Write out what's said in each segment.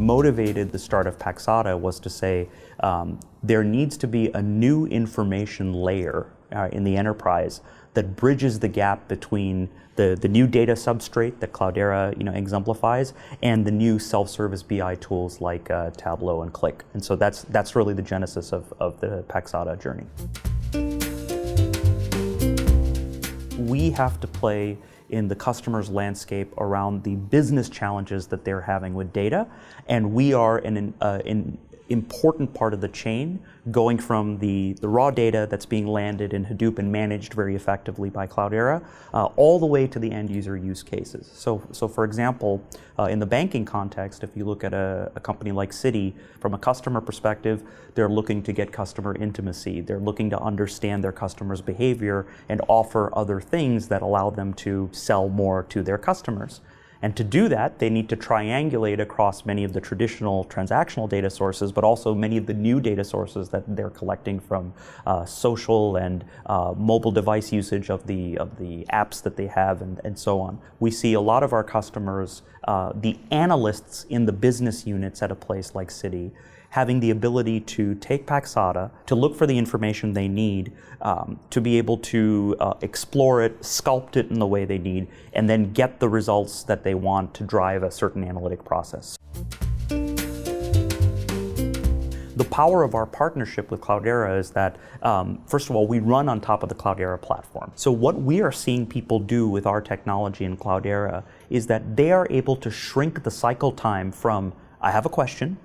motivated the start of Paxata was to say there needs to be a new information layer in the enterprise that bridges the gap between the new data substrate that Cloudera exemplifies and the new self-service BI tools like Tableau and Qlik. And so that's really the genesis of the Paxata journey. We have to play in the customer's landscape around the business challenges that they're having with data, and we are an important part of the chain, going from the raw data that's being landed in Hadoop and managed very effectively by Cloudera, all the way to the end user use cases. So for example, in the banking context, if you look at a company like Citi, from a customer perspective, they're looking to get customer intimacy. They're looking to understand their customers' behavior and offer other things that allow them to sell more to their customers. And to do that, they need to triangulate across many of the traditional transactional data sources, but also many of the new data sources that they're collecting from social and mobile device usage of the apps that they have, and so on. We see a lot of our customers, the analysts in the business units at a place like Citi, having the ability to take Paxata, to look for the information they need, to be able to explore it, sculpt it in the way they need, and then get the results that they want to drive a certain analytic process. The power of our partnership with Cloudera is that, first of all, we run on top of the Cloudera platform. So what we are seeing people do with our technology in Cloudera is that they are able to shrink the cycle time from, I have a question,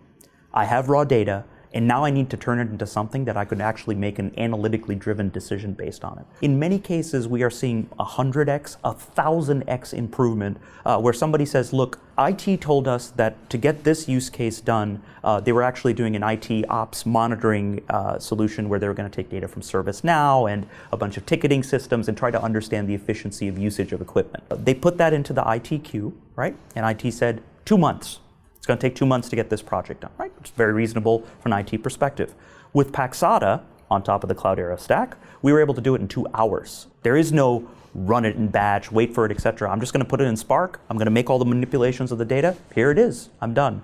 I have raw data, and now I need to turn it into something that I could actually make an analytically driven decision based on it. In many cases, we are seeing 100x, 1000x improvement, where somebody says, look, IT told us that to get this use case done, they were actually doing an IT ops monitoring solution where they were going to take data from ServiceNow and a bunch of ticketing systems and try to understand the efficiency of usage of equipment. They put that into the IT queue, right? And IT said, 2 months. It's going to take 2 months to get this project done, right? It's very reasonable from an IT perspective. With Paxata, on top of the Cloudera stack, we were able to do it in 2 hours. There is no run it in batch, wait for it, etc. I'm just going to put it in Spark. I'm going to make all the manipulations of the data. Here it is. I'm done.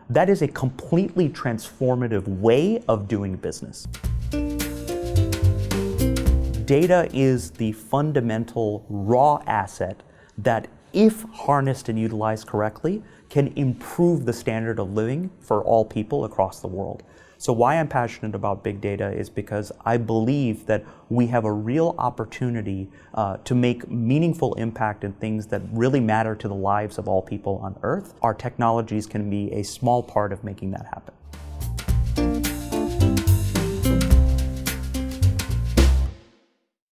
That is a completely transformative way of doing business. Data is the fundamental raw asset that, if harnessed and utilized correctly, can improve the standard of living for all people across the world. So why I'm passionate about big data is because I believe that we have a real opportunity to make meaningful impact in things that really matter to the lives of all people on Earth. Our technologies can be a small part of making that happen.